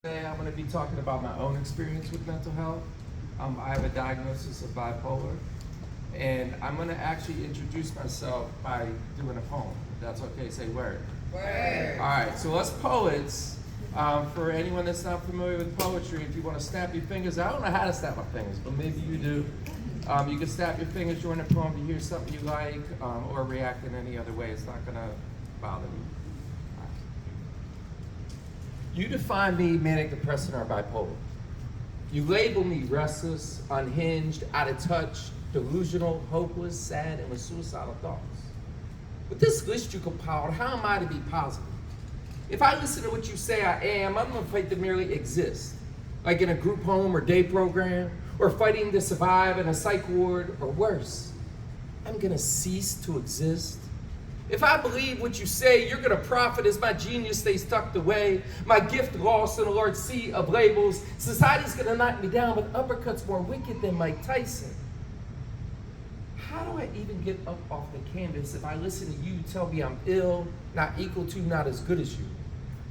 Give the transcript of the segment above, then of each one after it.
Today I'm going to be talking about my own experience with mental health. I have a diagnosis of bipolar, and I'm going to actually introduce myself by doing a poem. If that's okay, say word. Word. All right, so us poets, for anyone that's not familiar with poetry, if you want to snap your fingers, I don't know how to snap my fingers, but maybe you do. You can snap your fingers during the poem if you hear something you like, or react in any other way. It's not going to bother me. You define me manic depressive or bipolar. You label me restless, unhinged, out of touch, delusional, hopeless, sad, and with suicidal thoughts. With this list you compiled, how am I to be positive? If I listen to what you say I am, I'm afraid to merely exist, like in a group home or day program, or fighting to survive in a psych ward, or worse. I'm gonna cease to exist. If I believe what you say, you're gonna profit as my genius stays tucked away, my gift lost in a large sea of labels. Society's gonna knock me down with uppercuts more wicked than Mike Tyson. How do I even get up off the canvas if I listen to you tell me I'm ill, not equal to, not as good as you?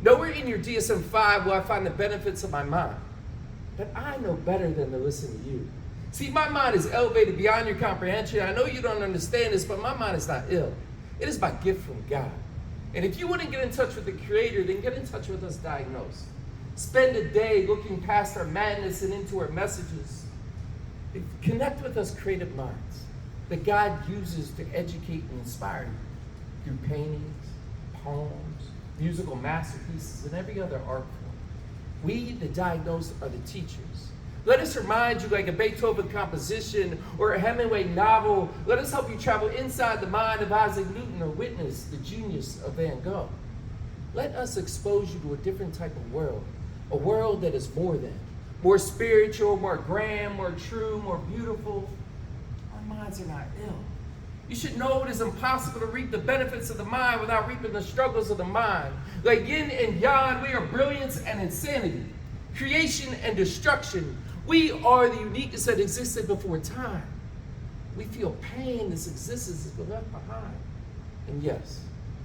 Nowhere in your DSM-5 will I find the benefits of my mind. But I know better than to listen to you. See, my mind is elevated beyond your comprehension. I know you don't understand this, but my mind is not ill. It is my gift from God. And if you want to get in touch with the Creator, then get in touch with us diagnosed. Spend a day looking past our madness and into our messages. Connect with us creative minds that God uses to educate and inspire you through paintings, poems, musical masterpieces, and every other art form. We, the diagnosed, are the teachers. Let us remind you, like a Beethoven composition or a Hemingway novel, let us help you travel inside the mind of Isaac Newton or witness the genius of Van Gogh. Let us expose you to a different type of world, a world that is more than, more spiritual, more grand, more true, more beautiful. Our minds are not ill. You should know it is impossible to reap the benefits of the mind without reaping the struggles of the mind. Like yin and yang, we are brilliance and insanity, creation and destruction. We are the uniqueness that existed before time. We feel pain, this existence is left behind. And yes,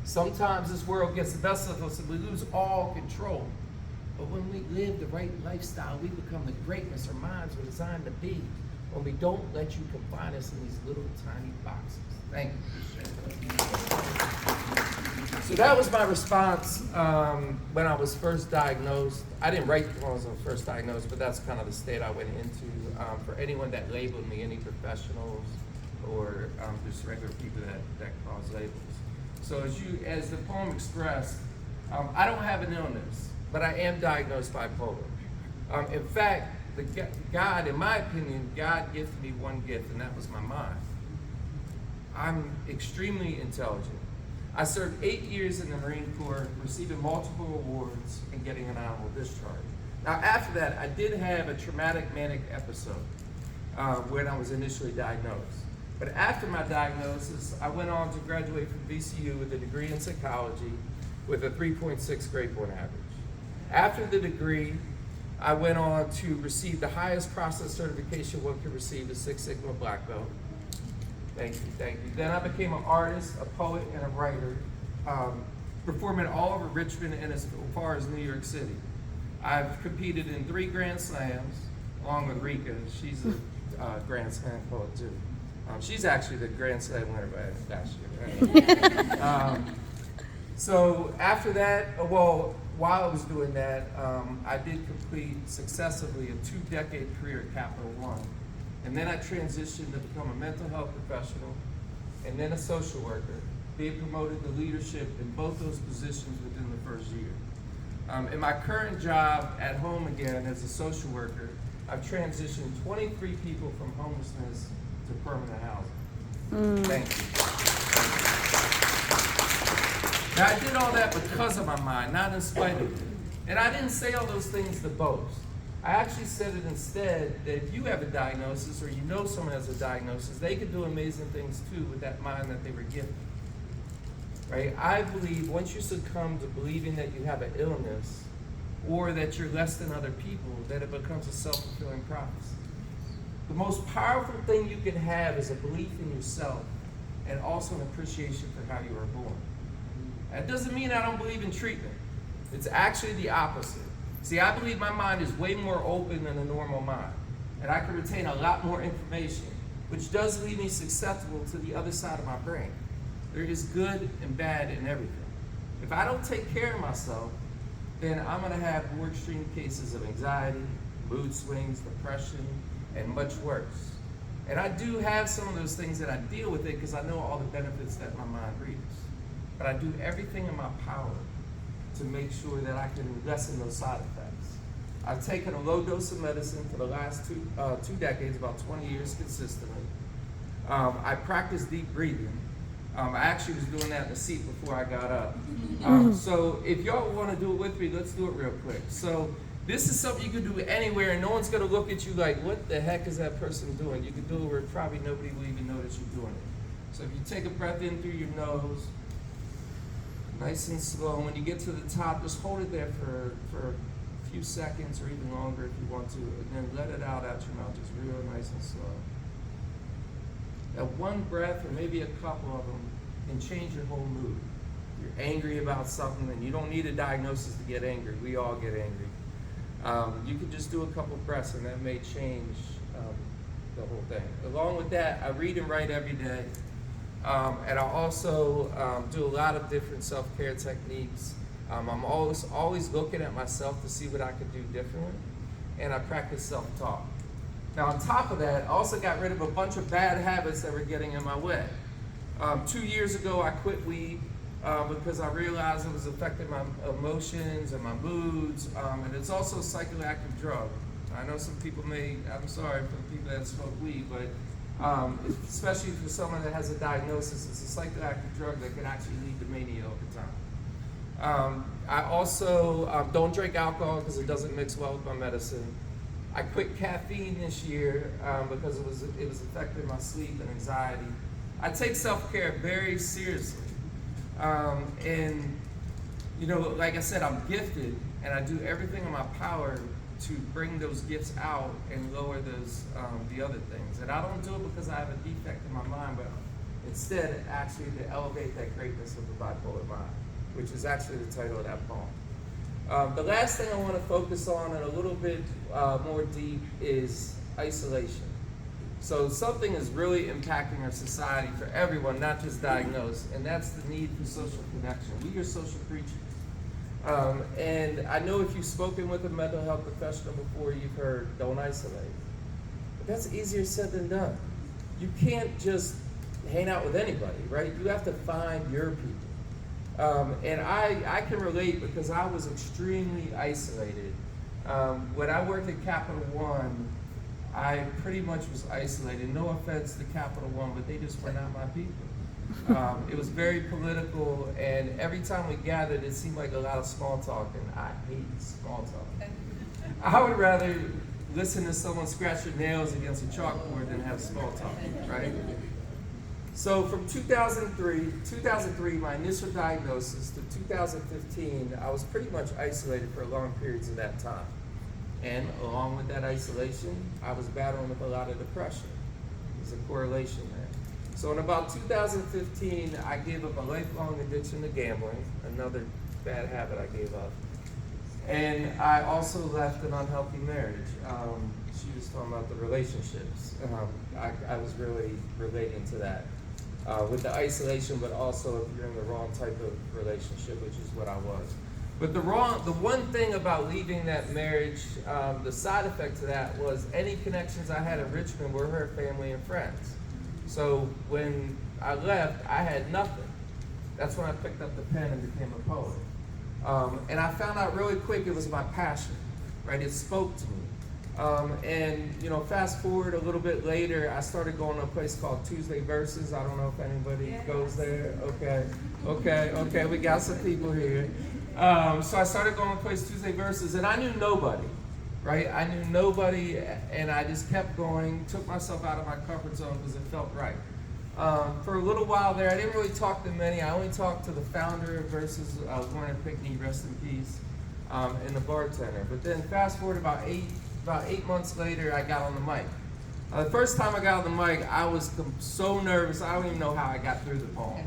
sometimes this world gets the best of us and we lose all control. But when we live the right lifestyle, we become the greatness our minds were designed to be. When we don't let you confine us in these little tiny boxes. Thank you. So that was my response when I was first diagnosed. I didn't write when I was first diagnosed, but that's kind of the state I went into. For anyone that labeled me, any professionals or just regular people that cause labels. So as the poem expressed, I don't have an illness, but I am diagnosed bipolar. In fact, God, in my opinion, God gifted me one gift, and that was my mind. I'm extremely intelligent. I served 8 years in the Marine Corps, receiving multiple awards and getting an honorable discharge. Now, after that, I did have a traumatic manic episode when I was initially diagnosed. But after my diagnosis, I went on to graduate from VCU with a degree in psychology with a 3.6 grade point average. After the degree, I went on to receive the highest process certification one could receive, the Six Sigma Black Belt. Thank you. Then I became an artist, a poet, and a writer, performing all over Richmond and as far as New York City. I've competed in 3 Grand Slams, along with Rika. She's a Grand Slam poet too. She's actually the Grand Slam winner last year. So after that, while I was doing that, I did complete successively a 2-decade career at Capital One. And then I transitioned to become a mental health professional and then a social worker, being promoted to leadership in both those positions within the first year. In my current job at home again as a social worker, I've transitioned 23 people from homelessness to permanent housing. Thank you. Now, I did all that because of my mind, not in spite of it. And I didn't say all those things to boast. I actually said it instead that if you have a diagnosis or you know someone has a diagnosis, they can do amazing things too with that mind that they were given. Right? I believe once you succumb to believing that you have an illness or that you're less than other people, that it becomes a self-fulfilling prophecy. The most powerful thing you can have is a belief in yourself and also an appreciation for how you were born. That doesn't mean I don't believe in treatment. It's actually the opposite. See, I believe my mind is way more open than a normal mind, and I can retain a lot more information, which does leave me susceptible to the other side of my brain. There is good and bad in everything. If I don't take care of myself, then I'm going to have more extreme cases of anxiety, mood swings, depression, and much worse. And I do have some of those things that I deal with it because I know all the benefits that my mind reaps. But I do everything in my power to make sure that I can lessen those side effects. I've taken a low dose of medicine for the last two decades, about 20 years consistently. I practice deep breathing. I actually was doing that in the seat before I got up. So if y'all want to do it with me, let's do it real quick. So this is something you can do anywhere, and no one's going to look at you like, what the heck is that person doing? You can do it where probably nobody will even notice you're doing it. So if you take a breath in through your nose, nice and slow. When you get to the top, just hold it there for a few seconds or even longer if you want to, and then let it out your mouth, just real nice and slow. That one breath, or maybe a couple of them, can change your whole mood. You're angry about something, and you don't need a diagnosis to get angry. We all get angry. You can just do a couple breaths, and that may change the whole thing. Along with that, I read and write every day. And I also do a lot of different self-care techniques. I'm always looking at myself to see what I could do differently, and I practice self-talk. Now, on top of that, I also got rid of a bunch of bad habits that were getting in my way. 2 years ago, I quit weed because I realized it was affecting my emotions and my moods, and it's also a psychoactive drug. I know some people I'm sorry for the people that smoke weed, but especially for someone that has a diagnosis, it's a psychoactive drug that can actually lead to mania over time. I also don't drink alcohol because it doesn't mix well with my medicine. I quit caffeine this year because it was affecting my sleep and anxiety. I take self-care very seriously. And, you know, like I said, I'm gifted, and I do everything in my power to bring those gifts out and lower those the other things. And I don't do it because I have a defect in my mind, but instead actually to elevate that greatness of the bipolar mind, which is actually the title of that poem. The last thing I want to focus on and a little bit more deep is isolation. So something is really impacting our society for everyone, not just diagnosed, and that's the need for social connection. We are social creatures. And I know if you've spoken with a mental health professional before, you've heard, don't isolate. But that's easier said than done. You can't just hang out with anybody, right? You have to find your people. And I can relate because I was extremely isolated. When I worked at Capital One, I pretty much was isolated. No offense to Capital One, but they just were not my people. It was very political, and every time we gathered, it seemed like a lot of small talk, and I hate small talk. I would rather listen to someone scratch their nails against a chalkboard than have small talk, right? So from 2003, my initial diagnosis, to 2015, I was pretty much isolated for long periods of that time. And along with that isolation, I was battling with a lot of depression. There's a correlation there. So in about 2015, I gave up a lifelong addiction to gambling, another bad habit I gave up. And I also left an unhealthy marriage. She was talking about the relationships. I was really relating to that with the isolation, but also if you're in the wrong type of relationship, which is what I was. But the one thing about leaving that marriage, the side effect to that was any connections I had in Richmond were her family and friends. So when I left, I had nothing. That's when I picked up the pen and became a poet. And I found out really quick it was my passion, right? It spoke to me. And you know, fast forward a little bit later, I started going to a place called Tuesday Verses. I don't know if anybody goes there. Okay, we got some people here. So I started going to a place Tuesday Verses, and I knew nobody, right? I knew nobody, and I just kept going, took myself out of my comfort zone because it felt right. For a little while there, I didn't really talk to many. I only talked to the founder of Versus, Lauren Pickney, rest in peace, and the bartender. But then fast forward about eight months later, I got on the mic. The first time I got on the mic, I was so nervous, I don't even know how I got through the poem,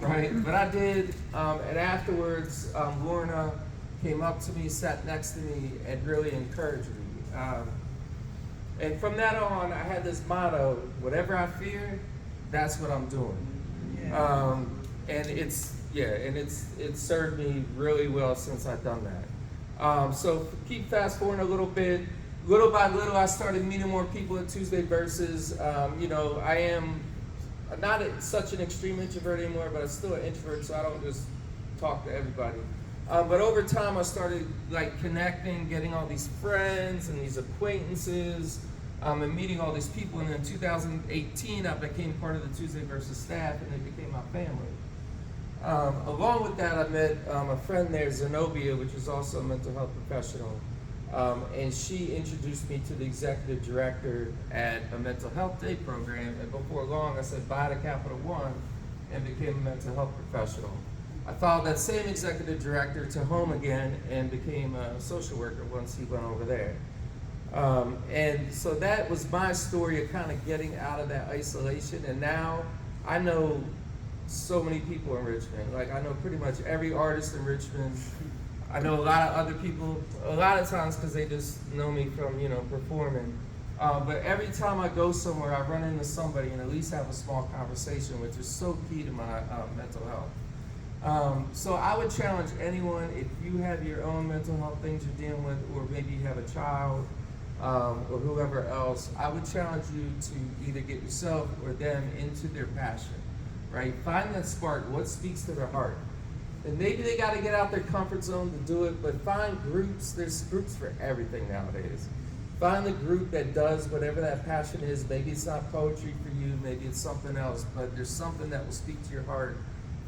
right? But I did, and afterwards, Lorna came up to me, sat next to me, and really encouraged me. And from that on, I had this motto: whatever I fear, that's what I'm doing. And it's served me really well since I've done that. So keep fast forwarding a little bit. Little by little, I started meeting more people at Tuesday Versus. I am not such an extreme introvert anymore, but I'm still an introvert, so I don't just talk to everybody. But over time, I started connecting, getting all these friends and these acquaintances, and meeting all these people. And in 2018, I became part of the Tuesday Versus staff, and they became my family. Along with that, I met a friend there, Zenobia, which is also a mental health professional. And she introduced me to the executive director at a mental health day program. And before long, I said bye to Capital One and became a mental health professional. I followed that same executive director to home again and became a social worker once he went over there. And so that was my story of kind of getting out of that isolation. And now I know so many people in Richmond. I know pretty much every artist in Richmond. I know a lot of other people, a lot of times because they just know me from, performing. But every time I go somewhere, I run into somebody and at least have a small conversation, which is so key to my mental health. So I would challenge anyone, if you have your own mental health things you're dealing with, or maybe you have a child, or whoever else, I would challenge you to either get yourself or them into their passion, right? Find that spark, what speaks to their heart. And maybe they got to get out their comfort zone to do it, but find groups. There's groups for everything nowadays. Find the group that does whatever that passion is. Maybe it's not poetry for you, maybe it's something else, but there's something that will speak to your heart.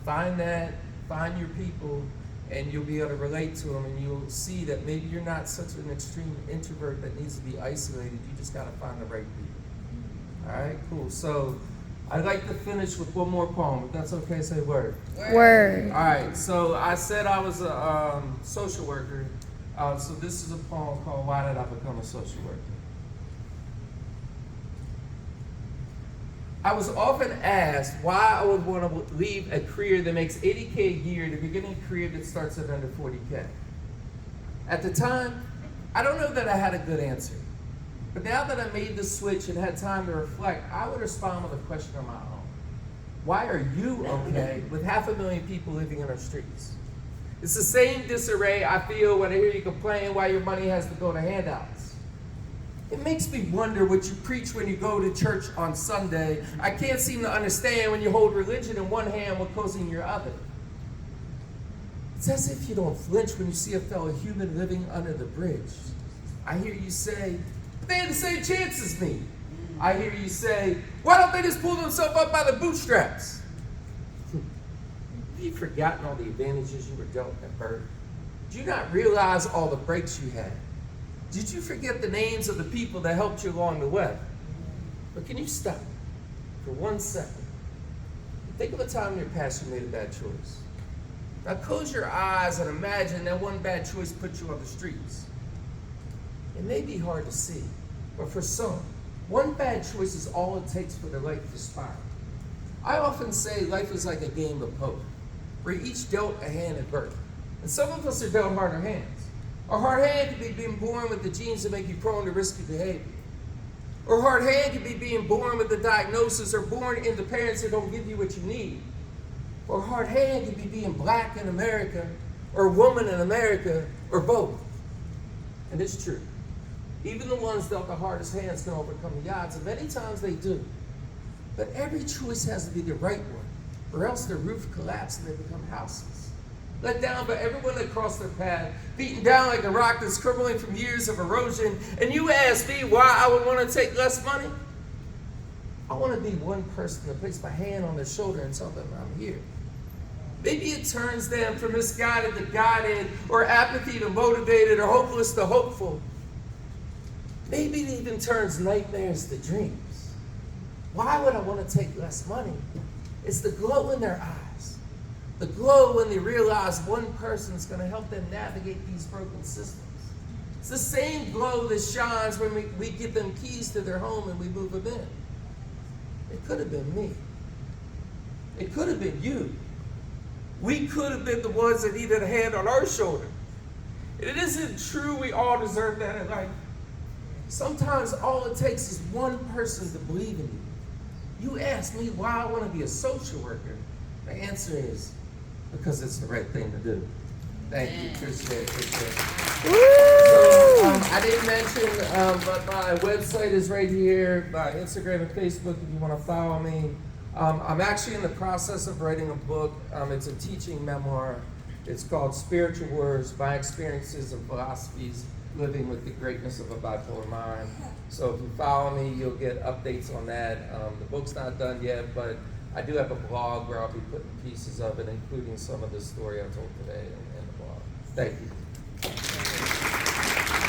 Find that, find your people, and you'll be able to relate to them, and you'll see that maybe you're not such an extreme introvert that needs to be isolated. You just got to find the right people. All right, cool. So I'd like to finish with one more poem. If that's okay, say word. Word. All right, so I said I was a social worker. So this is a poem called Why Did I Become a Social Worker? I was often asked why I would want to leave a career that makes $80K a year to begin a career that starts at under 40K. At the time, I don't know that I had a good answer. But now that I made the switch and had time to reflect, I would respond with a question of my own. Why are you okay with 500,000 people living in our streets? It's the same disarray I feel when I hear you complain why your money has to go to handouts. It makes me wonder what you preach when you go to church on Sunday. I can't seem to understand when you hold religion in one hand while closing your other. It's as if you don't flinch when you see a fellow human living under the bridge. I hear you say, they had the same chance as me. I hear you say, why don't they just pull themselves up by the bootstraps? Have you forgotten all the advantages you were dealt at birth? Did you not realize all the breaks you had? Did you forget the names of the people that helped you along the way? But can you stop for 1 second? Think of a time in your past you made a bad choice. Now close your eyes and imagine that one bad choice put you on the streets. It may be hard to see, but for some, one bad choice is all it takes for their life to spiral. I often say life is like a game of poker, where each dealt a hand at birth. And some of us are dealt harder hands. A hard hand could be being born with the genes that make you prone to risky behavior. Or a hard hand could be being born with the diagnosis or born into parents that don't give you what you need. Or a hard hand could be being black in America, or a woman in America, or both. And it's true. Even the ones dealt the hardest hands can overcome the odds, and many times they do. But every choice has to be the right one, or else their roof collapses and they become houseless. Let down by everyone that crossed their path, beaten down like a rock that's crumbling from years of erosion. And you ask me why I would want to take less money? I want to be one person to place my hand on their shoulder and tell them I'm here. Maybe it turns them from misguided to guided, or apathy to motivated, or hopeless to hopeful. Maybe it even turns nightmares to dreams. Why would I want to take less money? It's the glow in their eyes. The glow when they realize one person is going to help them navigate these broken systems. It's the same glow that shines when we give them keys to their home and we move them in. It could have been me. It could have been you. We could have been the ones that needed a hand on our shoulder. It isn't true we all deserve that in life. Sometimes all it takes is one person to believe in you. You ask me why I want to be a social worker. The answer is because it's the right thing to do. Thank you. Appreciate it. So, I didn't mention, but my website is right here, my Instagram and Facebook if you want to follow me. I'm actually in the process of writing a book. It's a teaching memoir. It's called Spiritual Words, My Experiences and Philosophies Living with the Greatness of a Bipolar Mind. So if you follow me, you'll get updates on that. The book's not done yet, but I do have a blog where I'll be putting pieces of it, including some of the story I told today in the blog. Thank you.